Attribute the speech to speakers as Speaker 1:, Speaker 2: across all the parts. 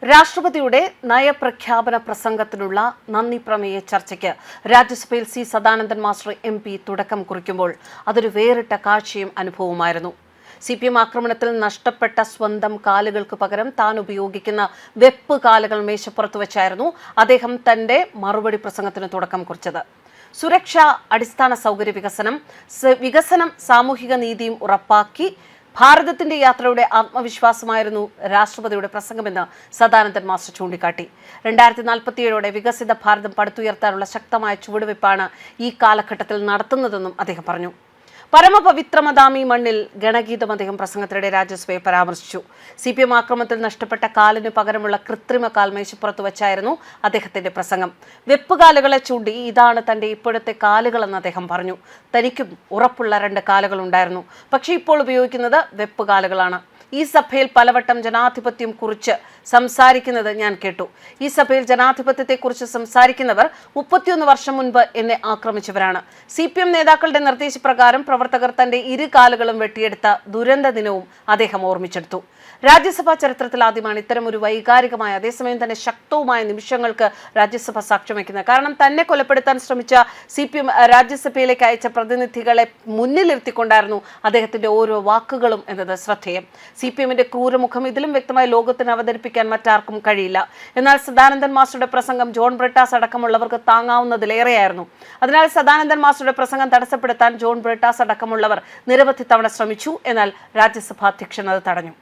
Speaker 1: രാഷ്ട്രപതിയുടെ നയപ്രഖ്യാപന പ്രസംഗത്തിനുള്ള നന്ദി പ്രമേയ ചർച്ചയ്ക്ക് രാജ്യസഭയിൽ സി സദാനന്ദൻ മാസ്റ്റർ MP തുടക്കം കുറിക്കുമ്പോൾ അതൊരു വേറിട്ട കാഴ്ചയും അനുഭവമായിരുന്നു. CPM ആക്രമണത്തിൽ നഷ്ടപ്പെട്ട സ്വന്തം കാലുകൾക്ക് പകരം താൻ ഉപയോഗിക്കുന്ന വെപ്പ് കാലുകൾ മേശപ്പുറത്ത് വെച്ചായിരുന്നു അദ്ദേഹം തന്റെ മറുപടി പ്രസംഗത്തിന് തുടക്കം കുറിച്ചത്. സുരക്ഷ, അടിസ്ഥാന സൗകര്യ വികസനം, സാമൂഹിക നീതിയും ഉറപ്പാക്കി ഭാരതത്തിന്റെ യാത്രയുടെ ആത്മവിശ്വാസമായിരുന്നു രാഷ്ട്രപതിയുടെ പ്രസംഗമെന്ന് സദാനന്ദൻ മാസ്റ്റർ ചൂണ്ടിക്കാട്ടി. 2047 വികസിത ഭാരതം പടുത്തുയർത്താനുള്ള ശക്തമായ ചുവടുവയ്പ്പാണ് ഈ കാലഘട്ടത്തിൽ നടത്തുന്നതെന്നും അദ്ദേഹം പറഞ്ഞു. പരമപവിത്രമതാമി മണ്ണിൽ ഗണഗീതം അദ്ദേഹം പ്രസംഗത്തിനിടെ രാജ്യസഭയെ പരാമർശിച്ചു. CPM ആക്രമണത്തിൽ നഷ്ടപ്പെട്ട കാലിന് പകരമുള്ള കൃത്രിമ കാൽ മേശപ്പുറത്ത് വെച്ചായിരുന്നു അദ്ദേഹത്തിന്റെ പ്രസംഗം. വെപ്പുകാലുകളെ ചൂണ്ടി ഇതാണ് തന്റെ ഇപ്പോഴത്തെ കാലുകളെന്ന് അദ്ദേഹം പറഞ്ഞു. തനിക്കും ഉറപ്പുള്ള 2 കാലുകൾ ഉണ്ടായിരുന്നു, പക്ഷേ ഇപ്പോൾ ഉപയോഗിക്കുന്നത് വെപ്പുകാലുകളാണ്. ഈ സഭയിൽ പലവട്ടം ജനാധിപത്യം കുറിച്ച് സംസാരിക്കുന്നത് ഞാൻ കേട്ടു. ഈ സഭയിൽ ജനാധിപത്യത്തെക്കുറിച്ച് സംസാരിക്കുന്നവർ 31 വർഷം മുൻപ് എന്നെ ആക്രമിച്ചവരാണ്. CPM നേതാക്കളുടെ നിർദ്ദേശപ്രകാരം പ്രവർത്തകർ തന്റെ 2 കാലുകളും വെട്ടിയെടുത്ത ദുരന്ത ദിനവും അദ്ദേഹം ഓർമ്മിച്ചെടുത്തു. രാജ്യസഭാ ചരിത്രത്തിൽ ആദ്യമാണ് ഇത്തരം ഒരു വൈകാരികമായ അതേസമയം തന്നെ ശക്തവുമായ നിമിഷങ്ങൾക്ക് രാജ്യസഭ സാക്ഷ്യം വയ്ക്കുന്നത്. കാരണം തന്നെ കൊലപ്പെടുത്താൻ ശ്രമിച്ച CPM രാജ്യസഭയിലേക്ക് അയച്ച പ്രതിനിധികളെ മുന്നിലിരുത്തിക്കൊണ്ടായിരുന്നു അദ്ദേഹത്തിന്റെ ഓരോ വാക്കുകളും എന്നത് ശ്രദ്ധേയം. CPMന്റെ ക്രൂരമുഖം ഇതിലും വ്യക്തമായി ലോകത്തിന് അവതരിപ്പിക്കാൻ മറ്റാർക്കും കഴിയില്ല. എന്നാൽ സദാനന്ദൻ മാസ്റ്ററുടെ പ്രസംഗം ജോൺ ബ്രിട്ടാസ് അടക്കമുള്ളവർക്ക് താങ്ങാവുന്നതിലേറെയായിരുന്നു. അതിനാൽ സദാനന്ദൻ മാസ്റ്ററുടെ പ്രസംഗം തടസ്സപ്പെടുത്താൻ ജോൺ ബ്രിട്ടാസ് അടക്കമുള്ളവർ നിരവധി തവണ ശ്രമിച്ചു. എന്നാൽ രാജ്യസഭാ അധ്യക്ഷൻ അത് തടഞ്ഞു.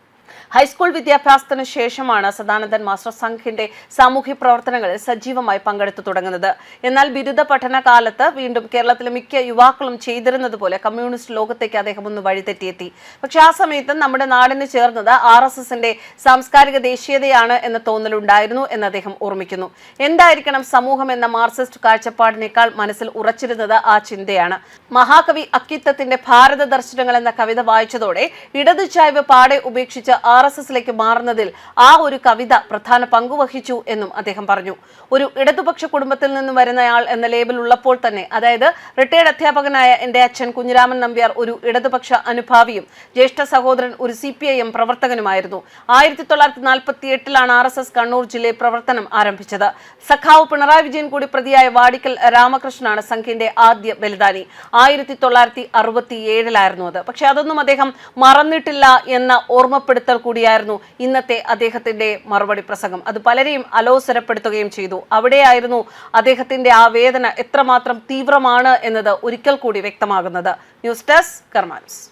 Speaker 1: ഹൈസ്കൂൾ വിദ്യാഭ്യാസത്തിന് ശേഷമാണ് സദാനന്ദൻ മാസ്റ്റർ സംഘിന്റെ സാമൂഹ്യ പ്രവർത്തനങ്ങളിൽ സജീവമായി പങ്കെടുത്തു തുടങ്ങുന്നത്. എന്നാൽ ബിരുദ പഠനകാലത്ത് വീണ്ടും കേരളത്തിലെ മിക്ക യുവാക്കളും ചെയ്തിരുന്നത് പോലെ കമ്മ്യൂണിസ്റ്റ് ലോകത്തേക്ക് അദ്ദേഹം ഒന്ന് വഴിതെറ്റിയെത്തി. പക്ഷെ ആ സമയത്ത് നമ്മുടെ നാടിന് ചേർന്നത് RSSന്റെ സാംസ്കാരിക ദേശീയതയാണ് എന്ന തോന്നലുണ്ടായിരുന്നു എന്ന് അദ്ദേഹം ഓർമ്മിക്കുന്നു. എന്തായിരിക്കണം സമൂഹം എന്ന മാർക്സിസ്റ്റ് കാഴ്ചപ്പാടിനേക്കാൾ മനസ്സിൽ ഉറച്ചിരുന്നത് ആ ചിന്തയാണ്. മഹാകവി അക്കിത്തത്തിന്റെ ഭാരത ദർശനങ്ങൾ എന്ന കവിത വായിച്ചതോടെ ഇടതു ചായ്വ് പാടെ ഉപേക്ഷിച്ച് RSSലേക്ക് മാറുന്നതിൽ ആ ഒരു കവിത പ്രധാന പങ്കുവഹിച്ചു എന്നും അദ്ദേഹം പറഞ്ഞു. ഒരു ഇടതുപക്ഷ കുടുംബത്തിൽ നിന്നും വരുന്നയാൾ എന്ന ലേബൽ ഉള്ളപ്പോൾ തന്നെ, അതായത് റിട്ടയർഡ് അധ്യാപകനായ എന്റെ അച്ഛൻ കുഞ്ഞിരാമൻ നമ്പ്യാർ ഒരു ഇടതുപക്ഷ അനുഭാവിയും ജ്യേഷ്ഠ സഹോദരൻ ഒരു CPIM പ്രവർത്തകനുമായിരുന്നു. 1948 RSS കണ്ണൂർ ജില്ലയിൽ പ്രവർത്തനം ആരംഭിച്ചത്. സഖാവ് പിണറായി വിജയൻ കൂടി പ്രതിയായ വാടിക്കൽ രാമകൃഷ്ണനാണ് സംഘിന്റെ ആദ്യ ബലിദാനി. 1967 അത്. പക്ഷെ അതൊന്നും അദ്ദേഹം മറന്നിട്ടില്ല എന്ന ഓർമ്മപ്പെടുത്തൽ കൂടിയായിരുന്നു ഇന്നത്തെ അദ്ദേഹത്തിന്റെ മറുപടി പ്രസംഗം. അത് പലരെയും അലോസരപ്പെടുത്തുകയും ചെയ്തു. അവിടെയായിരുന്നു അദ്ദേഹത്തിന്റെ ആ വേദന എത്രമാത്രം തീവ്രമാണ് എന്നത് ഒരിക്കൽ കൂടി വ്യക്തമാകുന്നത്. News desk കർമാനസ്.